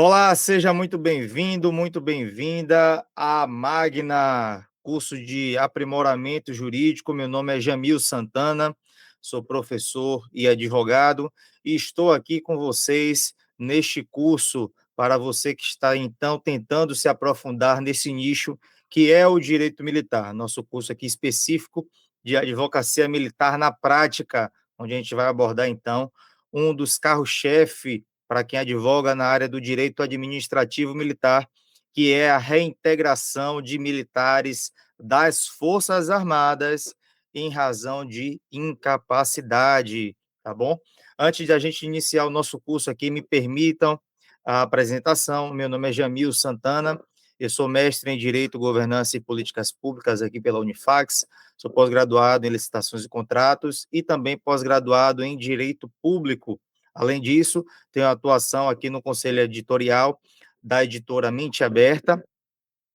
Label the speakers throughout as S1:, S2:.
S1: Olá, seja muito bem-vindo, muito bem-vinda à Magna, curso de aprimoramento jurídico. Meu nome é Jamil Santana, sou professor e advogado e estou aqui com vocês neste curso para você que está então tentando se aprofundar nesse nicho que é o direito militar. Nosso curso aqui específico de advocacia militar na prática, onde a gente vai abordar então um dos carros-chefe para quem advoga na área do direito administrativo militar, que é a reintegração de militares das Forças Armadas em razão de incapacidade, tá bom? Antes de a gente iniciar o nosso curso aqui, me permitam a apresentação. Meu nome é Jamil Santana, eu sou mestre em Direito, Governança e Políticas Públicas aqui pela Unifax, sou pós-graduado em Licitações e Contratos e também pós-graduado em Direito Público. Além disso, tenho atuação aqui no conselho editorial da editora Mente Aberta,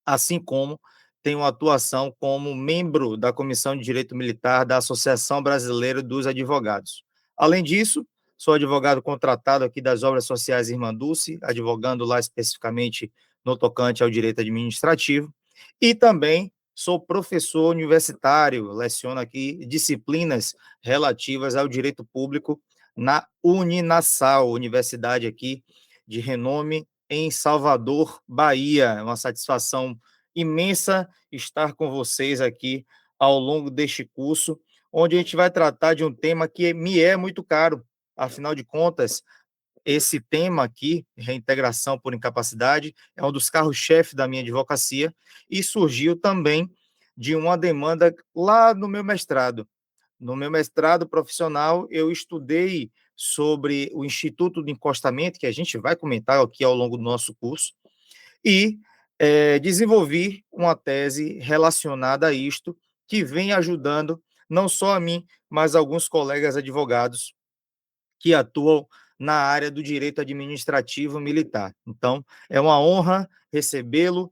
S1: assim como tenho atuação como membro da Comissão de Direito Militar da Associação Brasileira dos Advogados. Além disso, sou advogado contratado aqui das Obras Sociais Irmã Dulce, advogando lá especificamente no tocante ao direito administrativo, e também sou professor universitário, leciono aqui disciplinas relativas ao direito público na Uninasal, universidade aqui de renome em Salvador, Bahia. É uma satisfação imensa estar com vocês aqui ao longo deste curso, onde a gente vai tratar de um tema que me é muito caro. Afinal de contas, esse tema aqui, reintegração por incapacidade, é um dos carros-chefe da minha advocacia e surgiu também de uma demanda lá no meu mestrado. No meu mestrado profissional, eu estudei sobre o Instituto de Encostamento, que a gente vai comentar aqui ao longo do nosso curso, e desenvolvi uma tese relacionada a isto, que vem ajudando não só a mim, mas alguns colegas advogados que atuam na área do direito administrativo militar. Então, é uma honra recebê-la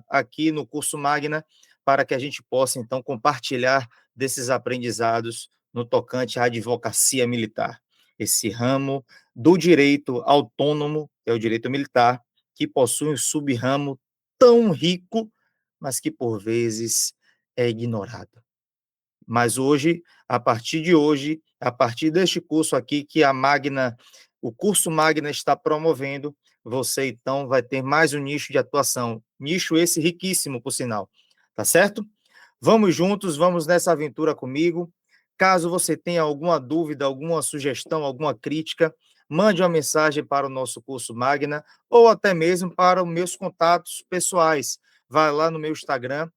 S1: aqui no curso Magna, para que a gente possa, então, compartilhar desses aprendizados no tocante à advocacia militar. Esse ramo do direito autônomo, que é o direito militar, que possui um sub-ramo tão rico, mas que, por vezes, é ignorado. Mas hoje, a partir de hoje, a partir deste curso aqui que a Magna, o curso Magna está promovendo, você então vai ter mais um nicho de atuação. Nicho esse riquíssimo, por sinal. Tá certo? Vamos juntos, vamos nessa aventura comigo. Caso você tenha alguma dúvida, alguma sugestão, alguma crítica, mande uma mensagem para o nosso curso Magna ou até mesmo para os meus contatos pessoais. Vai lá no meu Instagram,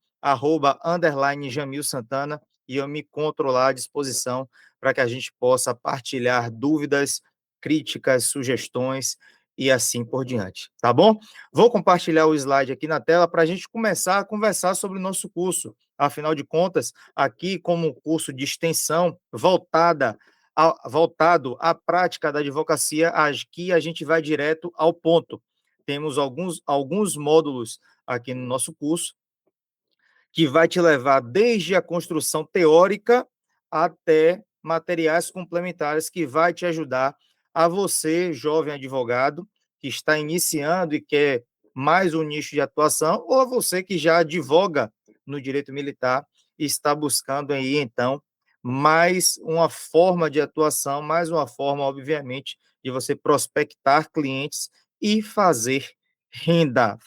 S1: @Jamil Santana, e eu me encontro lá à disposição para que a gente possa partilhar dúvidas, críticas, sugestões e assim por diante, tá bom? Vou compartilhar o slide aqui na tela para a gente começar a conversar sobre o nosso curso. Afinal de contas, aqui como um curso de extensão voltado à prática da advocacia, aqui a gente vai direto ao ponto. Temos alguns módulos aqui no nosso curso, que vai te levar desde a construção teórica até materiais complementares que vai te ajudar a você, jovem advogado, que está iniciando e quer mais um nicho de atuação, ou a você que já advoga no direito militar e está buscando aí, então, mais uma forma de atuação, mais uma forma, obviamente, de você prospectar clientes e fazer renda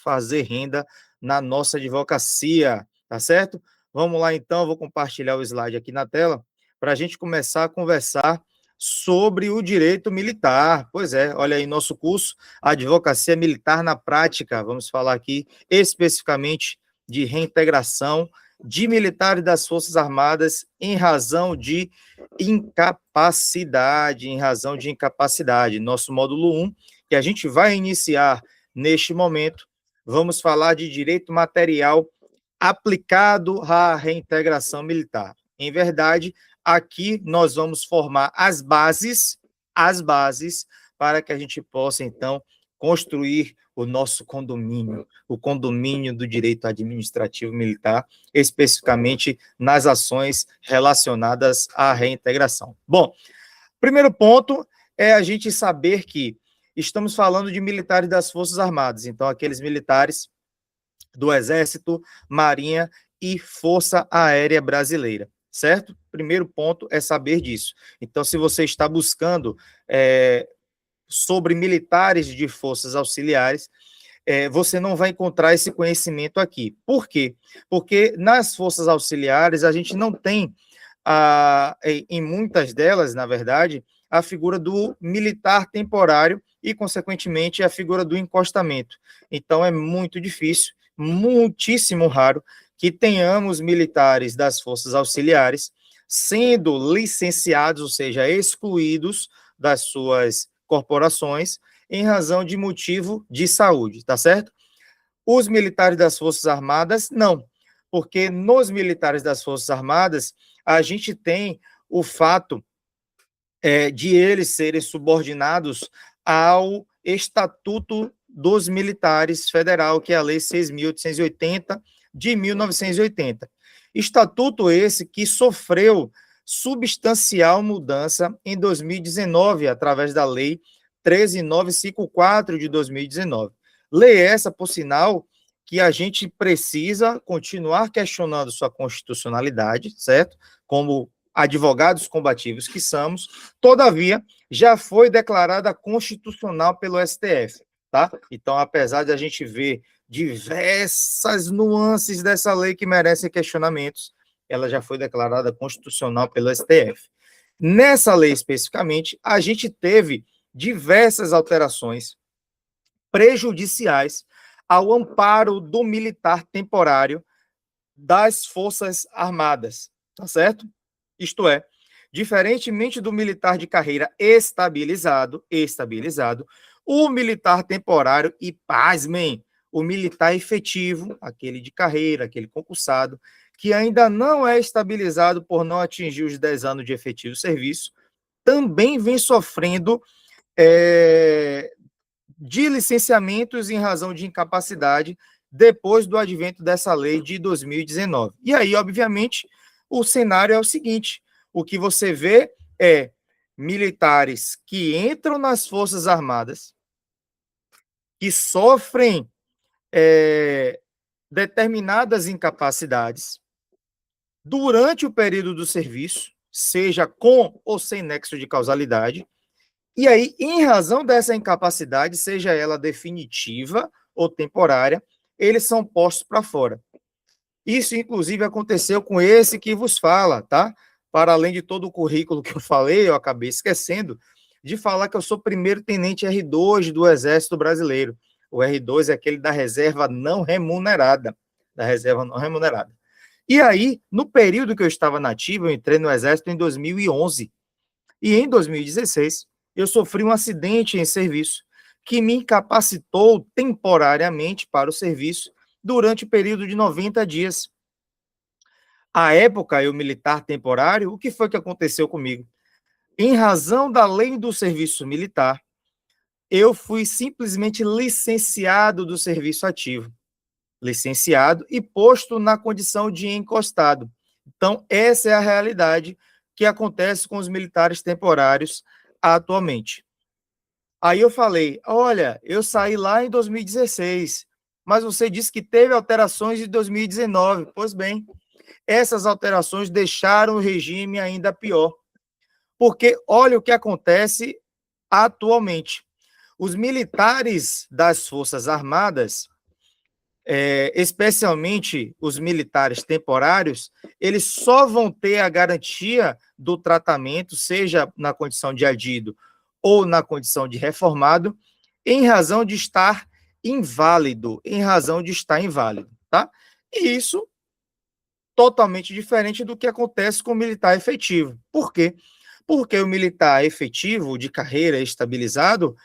S1: na nossa advocacia. Tá certo? Vamos lá, então, vou compartilhar o slide aqui na tela para a gente começar a conversar sobre o direito militar. Pois é, olha aí nosso curso, Advocacia Militar na Prática. Vamos falar aqui especificamente de reintegração de militares das Forças Armadas em razão de incapacidade. Nosso módulo 1, que a gente vai iniciar neste momento, vamos falar de direito material aplicado à reintegração militar. Em verdade, aqui nós vamos formar as bases para que a gente possa, então, construir o condomínio do direito administrativo militar, especificamente nas ações relacionadas à reintegração. Bom, primeiro ponto é a gente saber que estamos falando de militares das Forças Armadas, então aqueles militares do Exército, Marinha e Força Aérea Brasileira, certo? Primeiro ponto é saber disso. Então, se você está buscando sobre militares de forças auxiliares, você não vai encontrar esse conhecimento aqui. Por quê? Porque nas forças auxiliares a gente não tem, em muitas delas, na verdade, a figura do militar temporário e, consequentemente, a figura do encostamento. Então, é muito difícil, muitíssimo raro, que tenhamos militares das forças auxiliares sendo licenciados, ou seja, excluídos das suas corporações, em razão de motivo de saúde, tá certo? Os militares das Forças Armadas, não, porque nos militares das Forças Armadas, a gente tem o fato de eles serem subordinados ao Estatuto dos Militares Federal, que é a Lei 6.880 de 1980. Estatuto esse que sofreu substancial mudança em 2019, através da Lei 13.954 de 2019. Lei essa, por sinal, que a gente precisa continuar questionando sua constitucionalidade, certo? Como advogados combativos que somos, todavia, já foi declarada constitucional pelo STF, tá? Então, apesar de a gente ver diversas nuances dessa lei que merecem questionamentos, ela já foi declarada constitucional pelo STF. Nessa lei, especificamente, a gente teve diversas alterações prejudiciais ao amparo do militar temporário das Forças Armadas, tá certo? Isto é, diferentemente do militar de carreira estabilizado, o militar temporário e, pasmem, o militar efetivo, aquele de carreira, aquele concursado, que ainda não é estabilizado por não atingir os 10 anos de efetivo serviço, também vem sofrendo de licenciamentos em razão de incapacidade depois do advento dessa lei de 2019. E aí, obviamente, o cenário é o seguinte: o que você vê é militares que entram nas Forças Armadas, que sofrem determinadas incapacidades durante o período do serviço, seja com ou sem nexo de causalidade, e aí, em razão dessa incapacidade, seja ela definitiva ou temporária, eles são postos para fora. Isso, inclusive, aconteceu com esse que vos fala, tá? Para além de todo o currículo que eu falei, eu acabei esquecendo de falar que eu sou primeiro tenente R2 do Exército Brasileiro. O R2 é aquele da reserva não remunerada. Da reserva não remunerada. E aí, no período que eu estava nativo, eu entrei no Exército em 2011. E em 2016, eu sofri um acidente em serviço que me incapacitou temporariamente para o serviço durante o período de 90 dias. À época, eu militar temporário, o que foi que aconteceu comigo? Em razão da lei do serviço militar, eu fui simplesmente licenciado do serviço ativo. Licenciado e posto na condição de encostado. Então, essa é a realidade que acontece com os militares temporários atualmente. Aí eu falei, olha, eu saí lá em 2016, mas você disse que teve alterações em 2019. Pois bem, essas alterações deixaram o regime ainda pior. Porque olha o que acontece atualmente. Os militares das Forças Armadas, especialmente os militares temporários, eles só vão ter a garantia do tratamento, seja na condição de adido ou na condição de reformado, em razão de estar inválido, tá? E isso totalmente diferente do que acontece com o militar efetivo. Por quê? Porque o militar efetivo, de carreira estabilizado,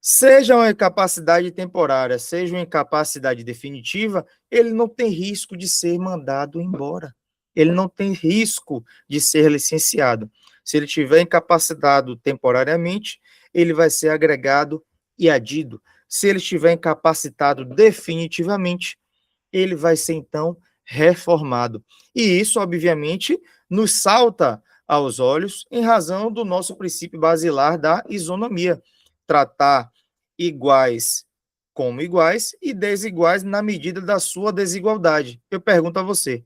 S1: seja uma incapacidade temporária, seja uma incapacidade definitiva, ele não tem risco de ser mandado embora. Ele não tem risco de ser licenciado. Se ele tiver incapacitado temporariamente, ele vai ser agregado e adido. Se ele estiver incapacitado definitivamente, ele vai ser, então, reformado. E isso, obviamente, nos salta aos olhos em razão do nosso princípio basilar da isonomia. Tratar iguais como iguais e desiguais na medida da sua desigualdade. Eu pergunto a você,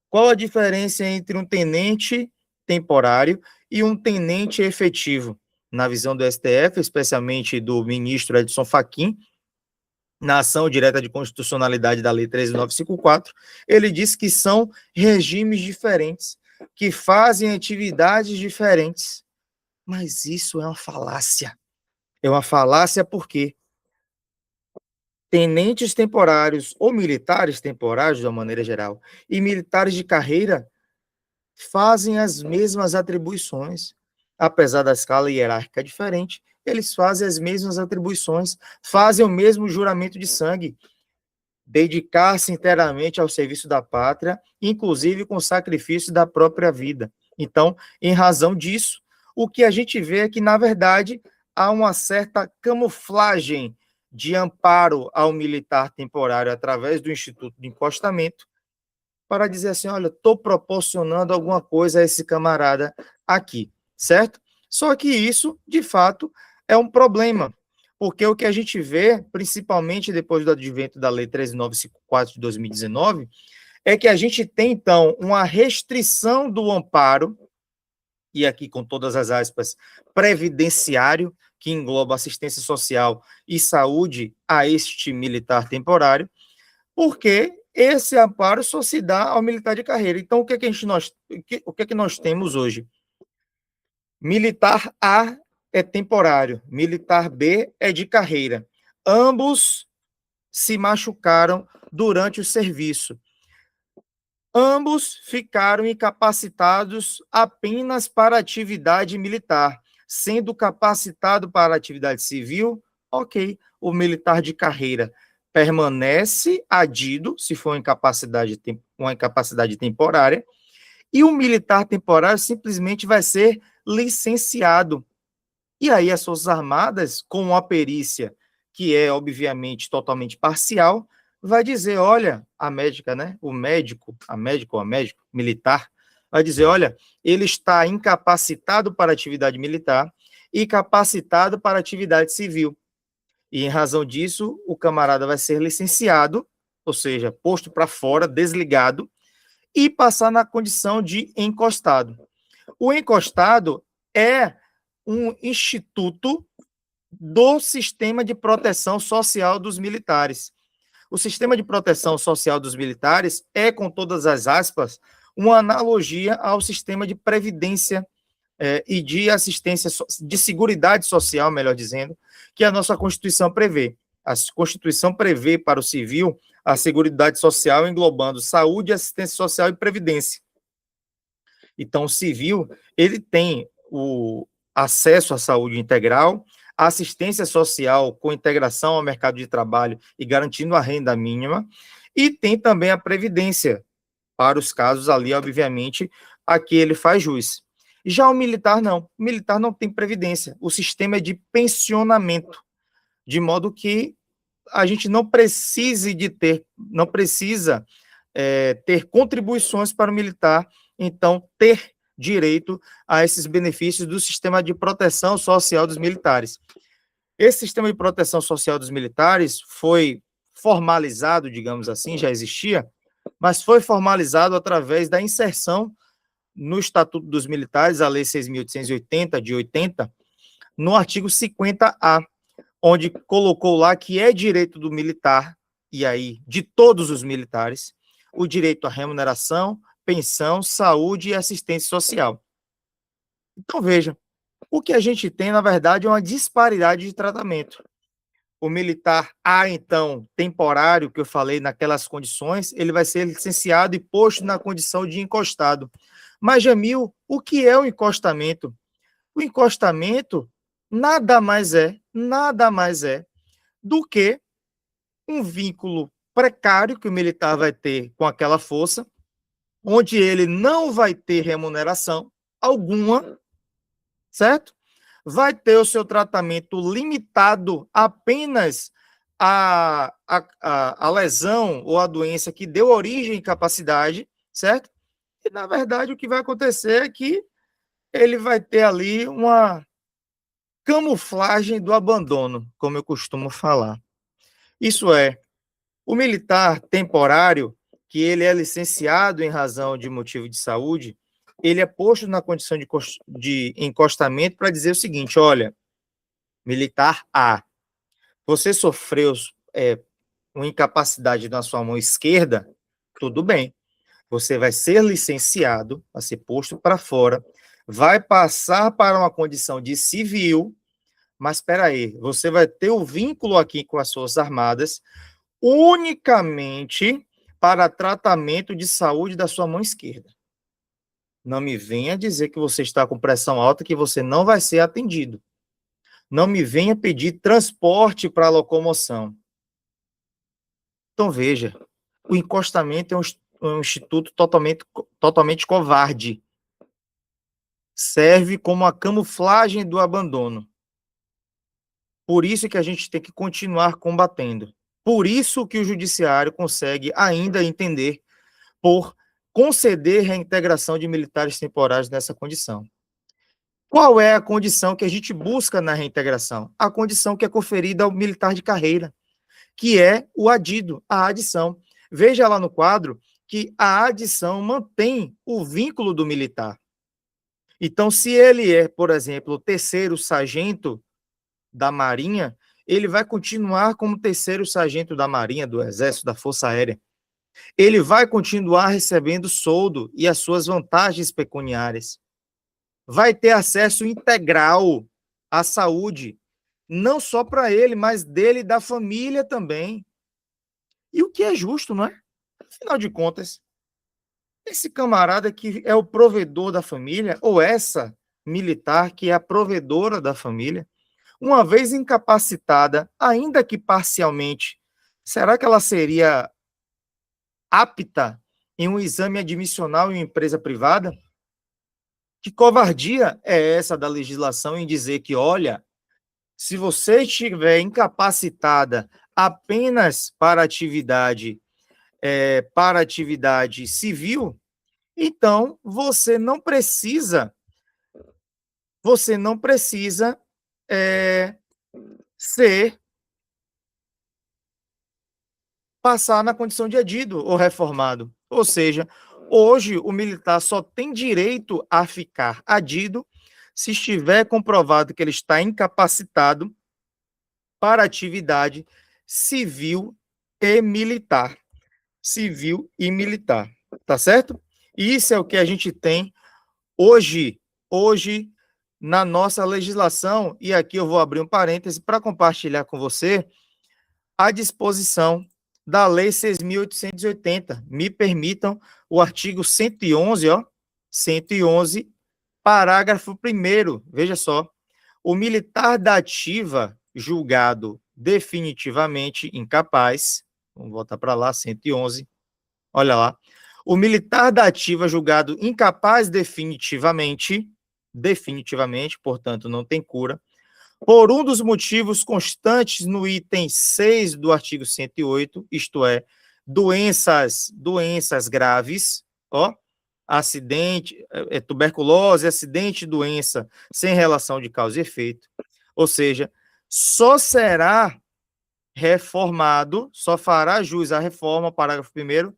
S1: qual a diferença entre um tenente temporário e um tenente efetivo? Na visão do STF, especialmente do ministro Edson Fachin, na ação direta de constitucionalidade da Lei 13.954, ele diz que são regimes diferentes, que fazem atividades diferentes. Mas isso é uma falácia. É uma falácia porque tenentes temporários ou militares temporários, de uma maneira geral, e militares de carreira fazem as mesmas atribuições. Apesar da escala hierárquica diferente, eles fazem as mesmas atribuições, fazem o mesmo juramento de sangue, dedicar-se inteiramente ao serviço da pátria, inclusive com sacrifício da própria vida. Então, em razão disso, o que a gente vê é que, na verdade, há uma certa camuflagem de amparo ao militar temporário através do Instituto de Encostamento, para dizer assim, olha, estou proporcionando alguma coisa a esse camarada aqui, certo? Só que isso, de fato, é um problema, porque o que a gente vê, principalmente depois do advento da Lei 13.954 de 2019, é que a gente tem, então, uma restrição do amparo, e aqui com todas as aspas, previdenciário, que engloba assistência social e saúde a este militar temporário, porque esse amparo só se dá ao militar de carreira. Então, o que é que nós temos hoje? Militar A é temporário, militar B é de carreira. Ambos se machucaram durante o serviço. Ambos ficaram incapacitados apenas para atividade militar, sendo capacitado para atividade civil, ok, o militar de carreira permanece adido, se for uma incapacidade temporária, e o militar temporário simplesmente vai ser licenciado. E aí as Forças Armadas, com a perícia, que é obviamente totalmente parcial, vai dizer, olha, a médica, né, o médico, a médica ou a médico militar, vai dizer, olha, ele está incapacitado para atividade militar e capacitado para atividade civil. E em razão disso, o camarada vai ser licenciado, ou seja, posto para fora, desligado, e passar na condição de encostado. O encostado é um instituto do sistema de proteção social dos militares. O sistema de proteção social dos militares é, com todas as aspas, uma analogia ao sistema de previdência e de assistência, de seguridade social, melhor dizendo, que a nossa Constituição prevê. A Constituição prevê para o civil a seguridade social englobando saúde, assistência social e previdência. Então, o civil, ele tem o acesso à saúde integral, assistência social com integração ao mercado de trabalho e garantindo a renda mínima, e tem também a previdência, para os casos ali, obviamente, a que ele faz jus. Já o militar, não. O militar não tem previdência. O sistema é de pensionamento, de modo que a gente não precisa ter contribuições para o militar, então ter direito a esses benefícios do sistema de proteção social dos militares. Esse sistema de proteção social dos militares foi formalizado, digamos assim, já existia, mas foi formalizado através da inserção no Estatuto dos Militares, a Lei 6.880, de 80, no artigo 50A, onde colocou lá que é direito do militar, e aí de todos os militares, o direito à remuneração, pensão, saúde e assistência social. Então, veja, o que a gente tem, na verdade, é uma disparidade de tratamento. O militar A, então, temporário, que eu falei naquelas condições, ele vai ser licenciado e posto na condição de encostado. Mas, Jamil, o que é o encostamento? O encostamento nada mais é do que um vínculo precário que o militar vai ter com aquela força, onde ele não vai ter remuneração alguma, certo? Vai ter o seu tratamento limitado apenas à lesão ou à doença que deu origem à incapacidade, certo? E, na verdade, o que vai acontecer é que ele vai ter ali uma camuflagem do abandono, como eu costumo falar. Isso é, o militar temporário, que ele é licenciado em razão de motivo de saúde, ele é posto na condição de encostamento para dizer o seguinte: olha, militar A, você sofreu uma incapacidade na sua mão esquerda, tudo bem. Você vai ser licenciado, vai ser posto para fora, vai passar para uma condição de civil, mas espera aí, você vai ter o vínculo aqui com as Forças Armadas unicamente para tratamento de saúde da sua mão esquerda. Não me venha dizer que você está com pressão alta, que você não vai ser atendido. Não me venha pedir transporte para locomoção. Então, veja, o encostamento é um instituto totalmente covarde. Serve como a camuflagem do abandono. Por isso que a gente tem que continuar combatendo. Por isso que o judiciário consegue ainda entender por conceder reintegração de militares temporários nessa condição. Qual é a condição que a gente busca na reintegração? A condição que é conferida ao militar de carreira, que é o adido, a adição. Veja lá no quadro que a adição mantém o vínculo do militar. Então, se ele é, por exemplo, o terceiro sargento da Marinha, ele vai continuar como terceiro sargento da Marinha, do Exército, da Força Aérea. Ele vai continuar recebendo soldo e as suas vantagens pecuniárias. Vai ter acesso integral à saúde, não só para ele, mas dele e da família também. E o que é justo, não é? Afinal de contas, esse camarada que é o provedor da família, ou essa militar que é a provedora da família, uma vez incapacitada, ainda que parcialmente, será que ela seria apta em um exame admissional em uma empresa privada? Que covardia é essa da legislação em dizer que, olha, se você estiver incapacitada apenas para atividade civil, então você não precisa é, ser passar na condição de adido ou reformado. Ou seja, hoje o militar só tem direito a ficar adido se estiver comprovado que ele está incapacitado para atividade civil e militar. Civil e militar, tá certo? Isso é o que a gente tem hoje na nossa legislação, e aqui eu vou abrir um parêntese para compartilhar com você a disposição da Lei 6.880. Me permitam o artigo 111, 111, parágrafo 1º, veja só, o militar da ativa julgado definitivamente incapaz, vamos voltar para lá, 111, olha lá, o militar da ativa julgado incapaz definitivamente, portanto não tem cura, por um dos motivos constantes no item 6 do artigo 108, isto é, doenças graves, acidente, tuberculose, acidente, doença sem relação de causa e efeito, ou seja, só será reformado, só fará jus à reforma, parágrafo 1º,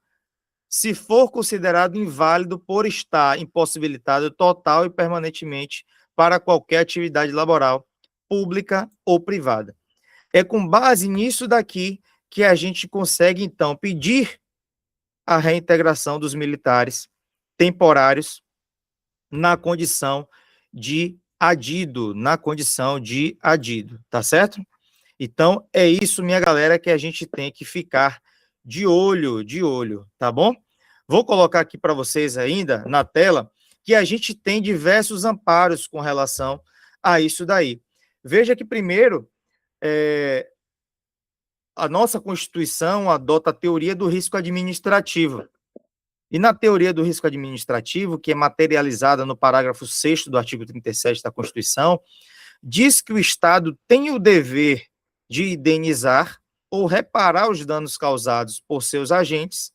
S1: se for considerado inválido por estar impossibilitado total e permanentemente para qualquer atividade laboral, pública ou privada. É com base nisso daqui que a gente consegue, então, pedir a reintegração dos militares temporários na condição de adido, tá certo? Então, é isso, minha galera, que a gente tem que ficar de olho, tá bom? Vou colocar aqui para vocês ainda na tela que a gente tem diversos amparos com relação a isso daí. Veja que, primeiro, a nossa Constituição adota a teoria do risco administrativo. E na teoria do risco administrativo, que é materializada no parágrafo 6º do artigo 37 da Constituição, diz que o Estado tem o dever de indenizar ou reparar os danos causados por seus agentes,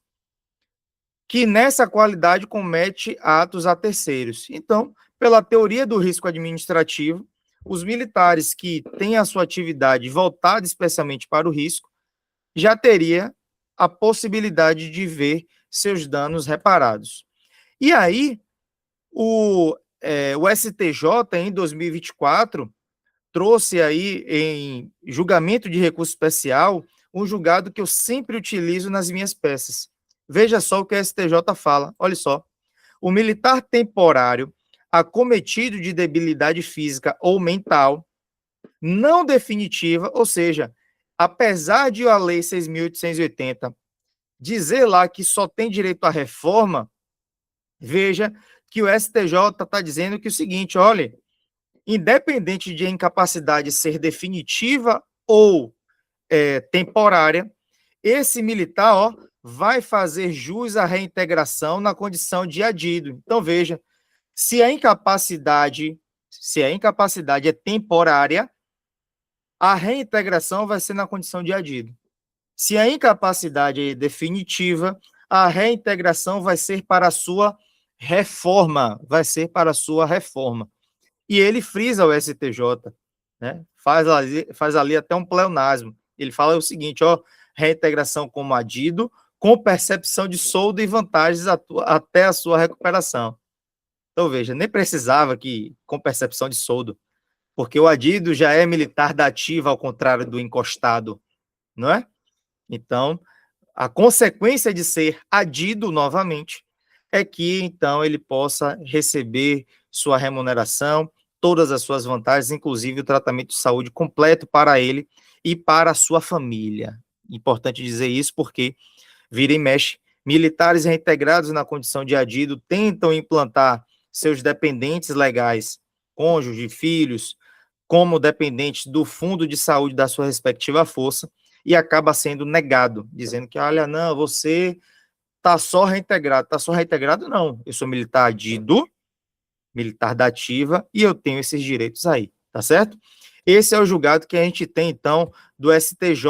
S1: que nessa qualidade comete atos a terceiros. Então, pela teoria do risco administrativo, os militares que têm a sua atividade voltada especialmente para o risco, já teria a possibilidade de ver seus danos reparados. E aí, o STJ, em 2024, trouxe aí em julgamento de recurso especial um julgado que eu sempre utilizo nas minhas peças. Veja só o que a STJ fala, olha só. O militar temporário acometido de debilidade física ou mental, não definitiva, ou seja, apesar de a Lei 6.880 dizer lá que só tem direito à reforma, veja que o STJ está dizendo que o seguinte, olha, independente de a incapacidade ser definitiva ou temporária, esse militar, ó, vai fazer jus à reintegração na condição de adido. Então, veja, se a incapacidade é temporária, a reintegração vai ser na condição de adido. Se a incapacidade é definitiva, a reintegração vai ser para a sua reforma, E ele frisa o STJ, né? Faz ali até um pleonasmo. Ele fala o seguinte, ó, reintegração como adido, com percepção de soldo e vantagens até a sua recuperação. Então, veja, nem precisava que com percepção de soldo, porque o adido já é militar da ativa, ao contrário do encostado, não é? Então, a consequência de ser adido novamente é que, então, ele possa receber sua remuneração, todas as suas vantagens, inclusive o tratamento de saúde completo para ele e para a sua família. Importante dizer isso porque, vira e mexe, militares reintegrados na condição de adido tentam implantar seus dependentes legais, cônjuges, filhos, como dependentes do fundo de saúde da sua respectiva força, e acaba sendo negado, dizendo que, olha, não, você está só reintegrado. Está só reintegrado, não. Eu sou militar adido, militar da ativa, e eu tenho esses direitos aí, tá certo? Esse é o julgado que a gente tem, então, do STJ,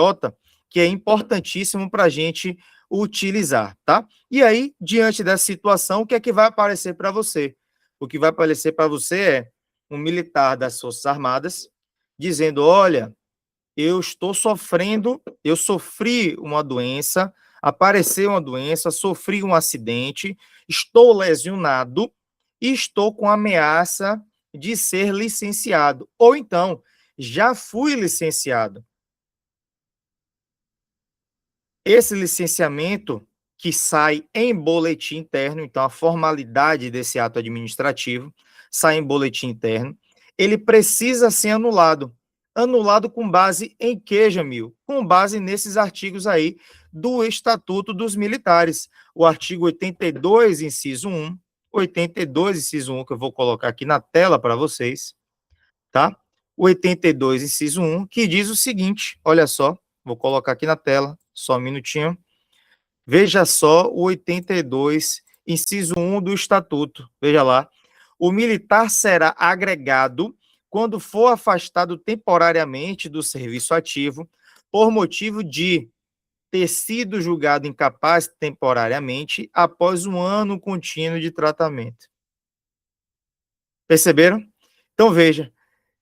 S1: que é importantíssimo para a gente utilizar, tá? E aí, diante dessa situação, o que é que vai aparecer para você? O que vai aparecer para você é um militar das Forças Armadas dizendo, olha, eu estou sofrendo, eu sofri uma doença, apareceu uma doença, sofri um acidente, estou lesionado e estou com ameaça de ser licenciado. Ou então, já fui licenciado. Esse licenciamento que sai em boletim interno, então a formalidade desse ato administrativo sai em boletim interno, ele precisa ser anulado. Anulado com base em que, Jamil? Com base nesses artigos aí do Estatuto dos Militares. O artigo 82, inciso 1, 82, inciso 1, que eu vou colocar aqui na tela para vocês, tá? O 82, inciso 1, que diz o seguinte, olha só, vou colocar aqui na tela, só um minutinho. Veja só o 82, inciso 1 do Estatuto. Veja lá. O militar será agregado quando for afastado temporariamente do serviço ativo por motivo de ter sido julgado incapaz temporariamente após um ano contínuo de tratamento. Perceberam? Então, veja,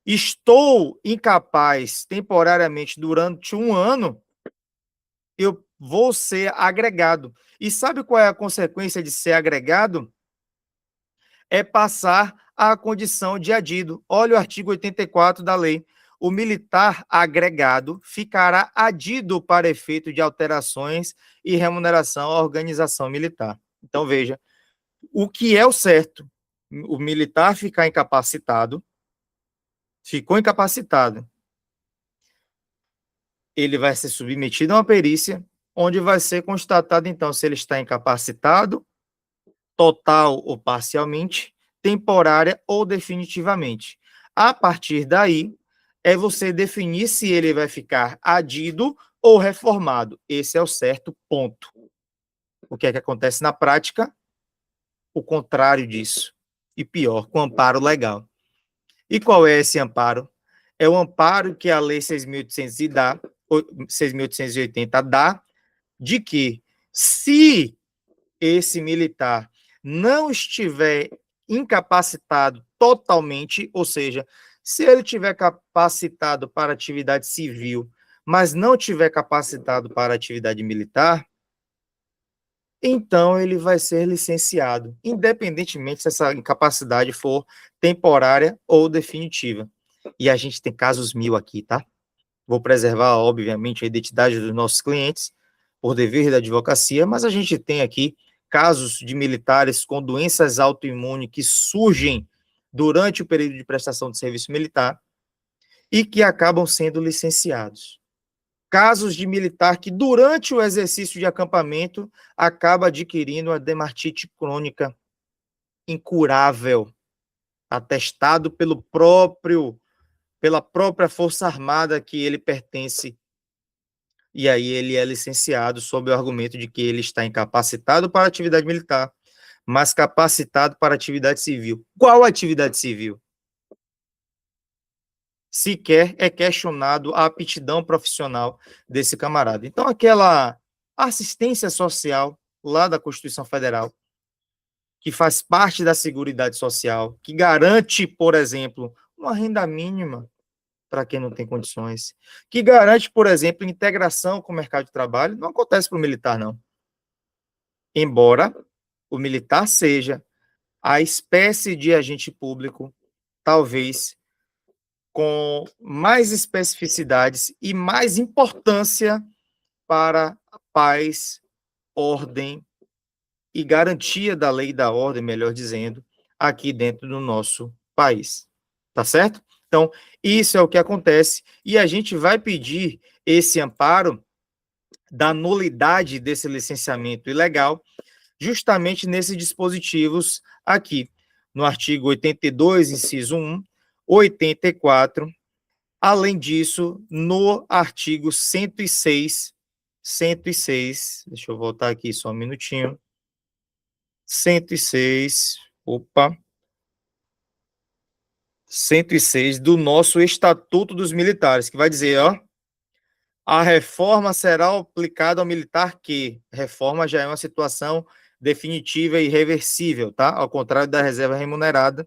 S1: estou incapaz temporariamente durante um ano, eu vou ser agregado. E sabe qual é a consequência de ser agregado? É passar à condição de adido. Olha o artigo 84 da lei. O militar agregado ficará adido para efeito de alterações e remuneração à organização militar. Então, veja, o que é o certo? O militar ficar incapacitado, ficou incapacitado, ele vai ser submetido a uma perícia, onde vai ser constatado, então, se ele está incapacitado, total ou parcialmente, temporária ou definitivamente. A partir daí, é você definir se ele vai ficar adido ou reformado. Esse é o certo ponto. O que é que acontece na prática? O contrário disso. E pior, com amparo legal. E qual é esse amparo? É o amparo que a Lei 6.880 dá, de que se esse militar não estiver incapacitado totalmente, ou seja, Se ele tiver capacitado para atividade civil, mas não tiver capacitado para atividade militar, então ele vai ser licenciado, independentemente se essa incapacidade for temporária ou definitiva. E a gente tem casos mil aqui, tá? Vou preservar, obviamente, a identidade dos nossos clientes, por dever da advocacia, mas a gente tem aqui casos de militares com doenças autoimunes que surgem durante o período de prestação de serviço militar e que acabam sendo licenciados. Casos de militar que, durante o exercício de acampamento, acaba adquirindo a dermatite crônica incurável, atestado pela própria Força Armada que ele pertence, e aí ele é licenciado sob o argumento de que ele está incapacitado para atividade militar, mas capacitado para atividade civil. Qual atividade civil? Sequer é questionado a aptidão profissional desse camarada. Então, aquela assistência social lá da Constituição Federal, que faz parte da Seguridade Social, que garante, por exemplo, uma renda mínima para quem não tem condições, que garante, por exemplo, integração com o mercado de trabalho, não acontece para o militar, não. Embora o militar seja a espécie de agente público, talvez com mais especificidades e mais importância para a paz, ordem e garantia da lei e da ordem, melhor dizendo, aqui dentro do nosso país. Tá certo? Então, isso é o que acontece e a gente vai pedir esse amparo da nulidade desse licenciamento ilegal justamente nesses dispositivos aqui, no artigo 82, inciso 1, 84. Além disso, no artigo 106, deixa eu voltar aqui só um minutinho, 106, opa, 106 do nosso Estatuto dos Militares, que vai dizer, ó, a reforma será aplicada ao militar que, reforma já é uma situação definitiva e irreversível, tá? Ao contrário da reserva remunerada,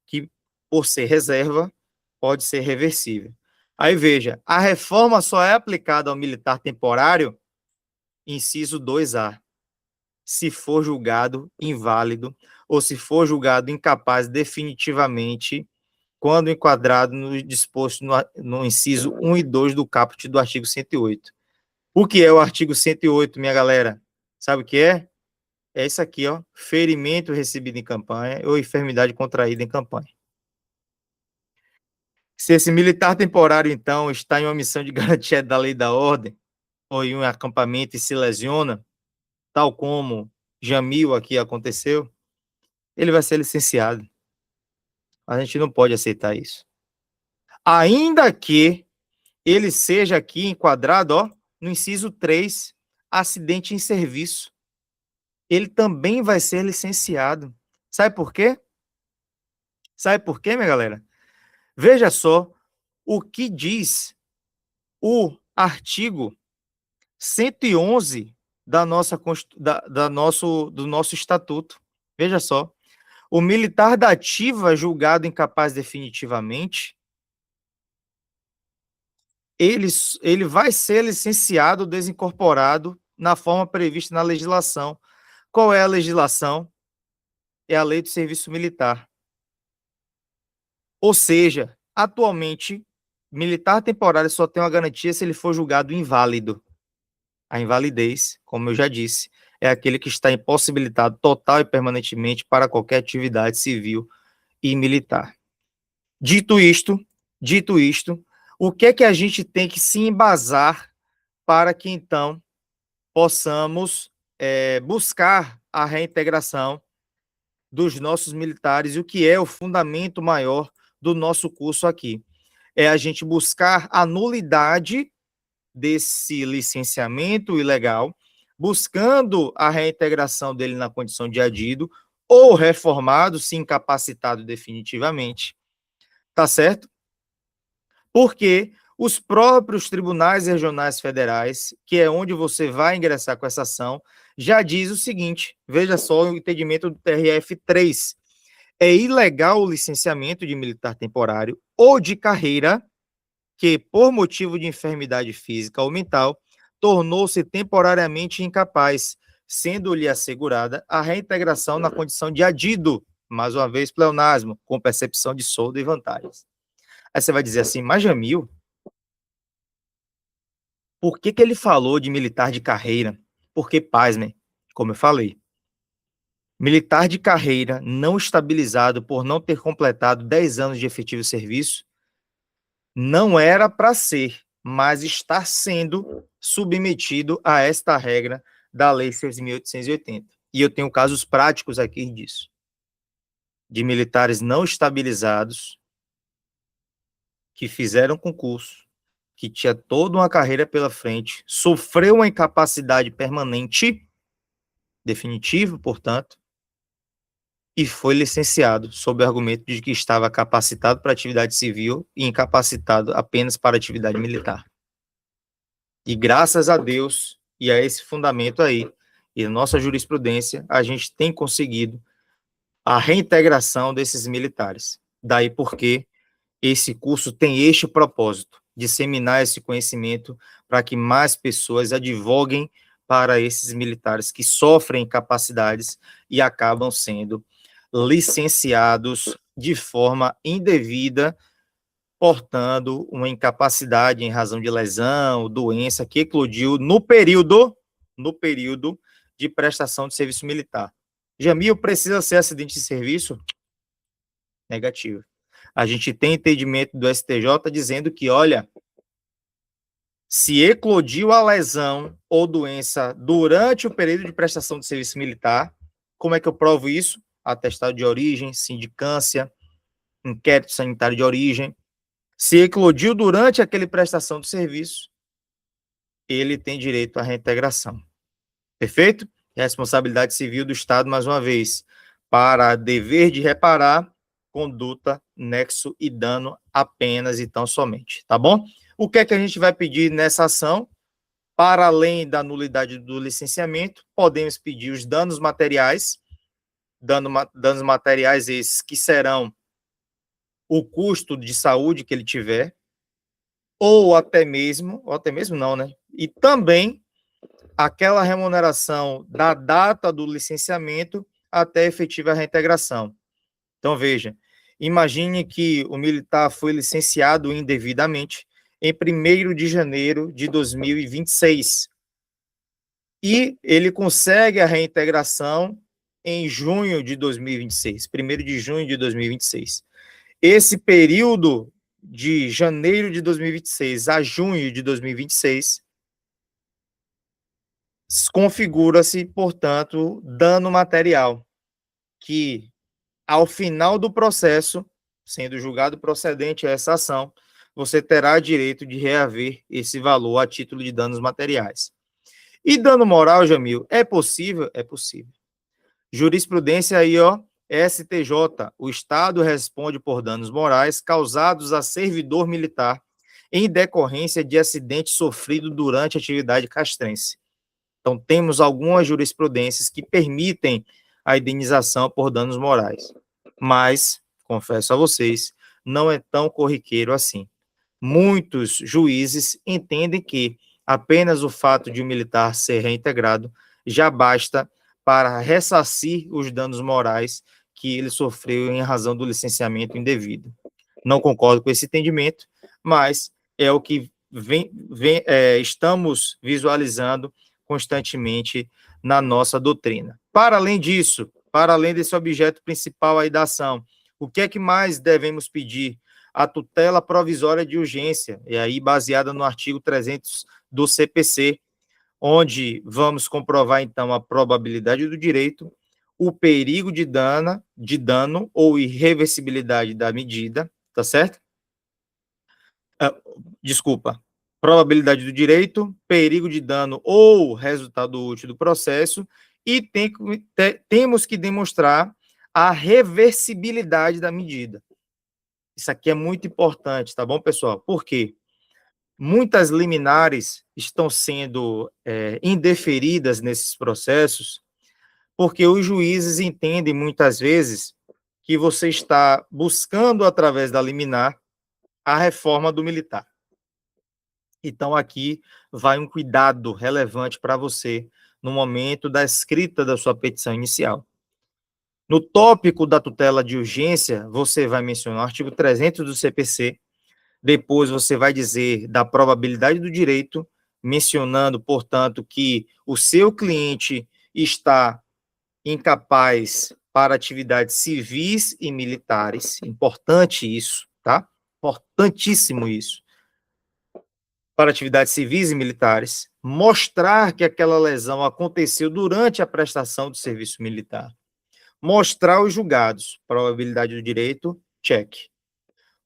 S1: que, por ser reserva, pode ser reversível. Aí veja, a reforma só é aplicada ao militar temporário, inciso 2A, se for julgado inválido ou se for julgado incapaz definitivamente, quando enquadrado no disposto no inciso 1 e 2 do caput do artigo 108. O que é o artigo 108, minha galera? Sabe o que é? É isso aqui, ó, ferimento recebido em campanha ou enfermidade contraída em campanha. Se esse militar temporário, então, está em uma missão de garantia da lei e da ordem, ou em um acampamento e se lesiona, tal como Jamil aqui aconteceu, ele vai ser licenciado. A gente não pode aceitar isso. Ainda que ele seja aqui enquadrado, ó, no inciso 3, acidente em serviço. Ele também vai ser licenciado. Sabe por quê? Sabe por quê, minha galera? Veja só o que diz o artigo 111 do nosso estatuto. Veja só. O militar da ativa julgado incapaz definitivamente, ele vai ser licenciado, desincorporado na forma prevista na legislação. Qual é a legislação? É a Lei do Serviço Militar. Ou seja, atualmente, militar temporário só tem uma garantia se ele for julgado inválido. A invalidez, como eu já disse, é aquele que está impossibilitado total e permanentemente para qualquer atividade civil e militar. Dito isto, o que é que a gente tem que se embasar para que, então, possamos buscar a reintegração dos nossos militares e o que é o fundamento maior do nosso curso aqui? É a gente buscar a nulidade desse licenciamento ilegal, buscando a reintegração dele na condição de adido ou reformado, se incapacitado definitivamente, tá certo? Porque os próprios tribunais regionais federais, que é onde você vai ingressar com essa ação, já diz o seguinte, veja só o entendimento do TRF3, é ilegal o licenciamento de militar temporário ou de carreira que, por motivo de enfermidade física ou mental, tornou-se temporariamente incapaz, sendo-lhe assegurada a reintegração na condição de adido, mais uma vez pleonasmo, com percepção de soldo e vantagens. Aí você vai dizer assim, mas Jamil, por que que ele falou de militar de carreira? Porque, pasmem, como eu falei, militar de carreira não estabilizado por não ter completado 10 anos de efetivo serviço não era para ser, mas está sendo submetido a esta regra da Lei 6.880. E eu tenho casos práticos aqui disso, de militares não estabilizados que fizeram concurso, que tinha toda uma carreira pela frente, sofreu uma incapacidade permanente, definitiva, portanto, e foi licenciado sob o argumento de que estava capacitado para atividade civil e incapacitado apenas para atividade militar. E graças a Deus e a esse fundamento aí, e a nossa jurisprudência, a gente tem conseguido a reintegração desses militares. Daí porque esse curso tem este propósito, disseminar esse conhecimento para que mais pessoas advoguem para esses militares que sofrem incapacidades e acabam sendo licenciados de forma indevida, portando uma incapacidade em razão de lesão, doença que eclodiu no período de prestação de serviço militar. Jamil, precisa ser acidente de serviço? Negativo. A gente tem entendimento do STJ dizendo que, olha, se eclodiu a lesão ou doença durante o período de prestação de serviço militar, como é que eu provo isso? Atestado de origem, sindicância, inquérito sanitário de origem. Se eclodiu durante aquele prestação de serviço, ele tem direito à reintegração. Perfeito? Responsabilidade civil do Estado, mais uma vez, para dever de reparar, conduta, nexo e dano apenas e tão somente, tá bom? O que é que a gente vai pedir nessa ação? Para além da nulidade do licenciamento, podemos pedir os danos materiais, danos materiais esses que serão o custo de saúde que ele tiver, ou até mesmo não, né? E também aquela remuneração da data do licenciamento até a efetiva reintegração. Então, veja, imagine que o militar foi licenciado indevidamente em 1º de janeiro de 2026 e ele consegue a reintegração em junho de 2026, 1º de junho de 2026. Esse período de janeiro de 2026 a junho de 2026 configura-se, portanto, dano material, que, ao final do processo, sendo julgado procedente essa ação, você terá direito de reaver esse valor a título de danos materiais. E dano moral, Jamil, é possível? É possível. Jurisprudência aí, ó, STJ, o Estado responde por danos morais causados a servidor militar em decorrência de acidente sofrido durante a atividade castrense. Então, temos algumas jurisprudências que permitem a indenização por danos morais. Mas, confesso a vocês, não é tão corriqueiro assim. Muitos juízes entendem que apenas o fato de um militar ser reintegrado já basta para ressarcir os danos morais que ele sofreu em razão do licenciamento indevido. Não concordo com esse entendimento, mas é o que estamos visualizando constantemente na nossa doutrina. Para além disso, para além desse objeto principal aí da ação, o que é que mais devemos pedir? A tutela provisória de urgência, e aí baseada no artigo 300 do CPC, onde vamos comprovar, então, a probabilidade do direito, o perigo de dano ou irreversibilidade da medida, tá certo? Desculpa, probabilidade do direito, perigo de dano ou resultado útil do processo, e temos que demonstrar a reversibilidade da medida. Isso aqui é muito importante, tá bom, pessoal? Por quê? Muitas liminares estão sendo indeferidas nesses processos, porque os juízes entendem muitas vezes que você está buscando, através da liminar, a reforma do militar. Então, aqui vai um cuidado relevante para você no momento da escrita da sua petição inicial. No tópico da tutela de urgência, você vai mencionar o artigo 300 do CPC, depois você vai dizer da probabilidade do direito, mencionando, portanto, que o seu cliente está incapaz para atividades civis e militares. Importante isso, tá? Importantíssimo isso. Para atividades civis e militares, mostrar que aquela lesão aconteceu durante a prestação do serviço militar. Mostrar os julgados, probabilidade do direito, check.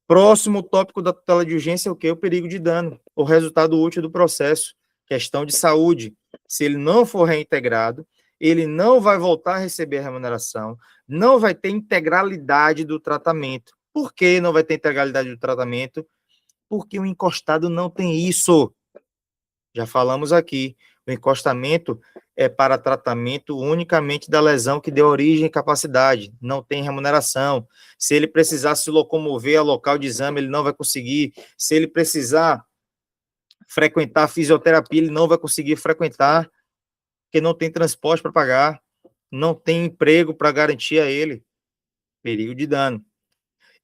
S1: Próximo tópico da tutela de urgência é o quê? O perigo de dano, o resultado útil do processo, questão de saúde. Se ele não for reintegrado, ele não vai voltar a receber a remuneração, não vai ter integralidade do tratamento. Por que não vai ter integralidade do tratamento? Porque o encostado não tem isso. Já falamos aqui, o encostamento é para tratamento unicamente da lesão que deu origem à incapacidade, não tem remuneração. Se ele precisar se locomover ao local de exame, ele não vai conseguir. Se ele precisar frequentar fisioterapia, ele não vai conseguir frequentar, porque não tem transporte para pagar, não tem emprego para garantir a ele. Perigo de dano.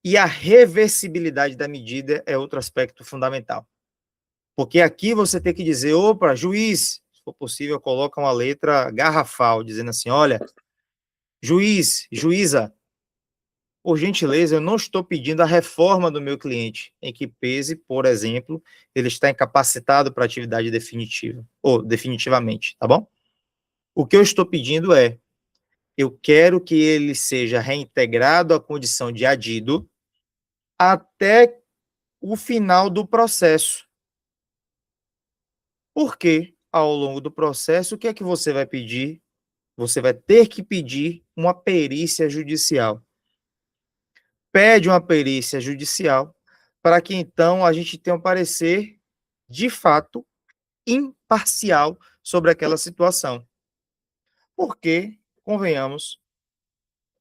S1: E a reversibilidade da medida é outro aspecto fundamental. Porque aqui você tem que dizer, opa, juiz, se for possível, coloca uma letra garrafal, dizendo assim, olha, juiz, juíza, por gentileza, eu não estou pedindo a reforma do meu cliente, em que pese, por exemplo, ele está incapacitado para atividade definitiva, ou definitivamente, tá bom? O que eu estou pedindo é, eu quero que ele seja reintegrado à condição de adido até o final do processo. Porque, ao longo do processo, o que é que você vai pedir? Você vai ter que pedir uma perícia judicial. Pede uma perícia judicial para que, então, a gente tenha um parecer, de fato, imparcial sobre aquela situação. Porque, convenhamos,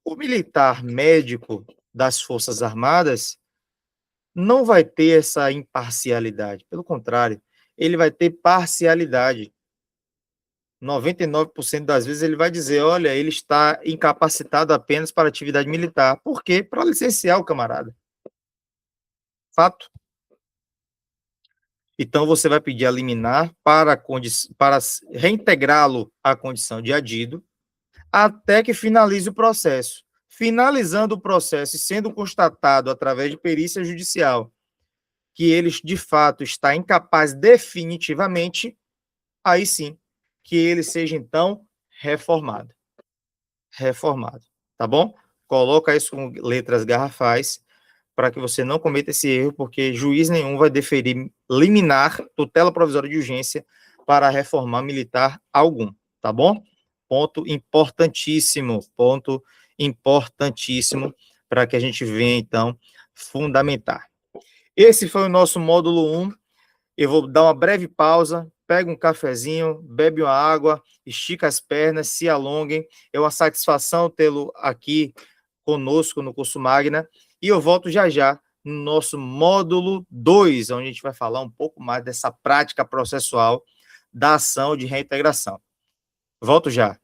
S1: o militar médico das Forças Armadas não vai ter essa imparcialidade. Pelo contrário, ele vai ter parcialidade. 99% das vezes ele vai dizer, olha, ele está incapacitado apenas para atividade militar. Por quê? Para licenciar o camarada. Fato. Então, você vai pedir a liminar para reintegrá-lo à condição de adido, até que finalize o processo. Finalizando o processo e sendo constatado através de perícia judicial que ele, de fato, está incapaz definitivamente, aí sim, que ele seja, então, reformado. Reformado, tá bom? Coloca isso com letras garrafais para que você não cometa esse erro, porque juiz nenhum vai deferir liminar, tutela provisória de urgência, para reformar militar algum, tá bom? Ponto importantíssimo, para que a gente venha, então, fundamentar. Esse foi o nosso módulo 1. Eu vou dar uma breve pausa, pega um cafezinho, bebe uma água, estica as pernas, se alonguem. É uma satisfação tê-lo aqui conosco no curso Magna. E eu volto já já no nosso módulo 2, onde a gente vai falar um pouco mais dessa prática processual da ação de reintegração. Volto já.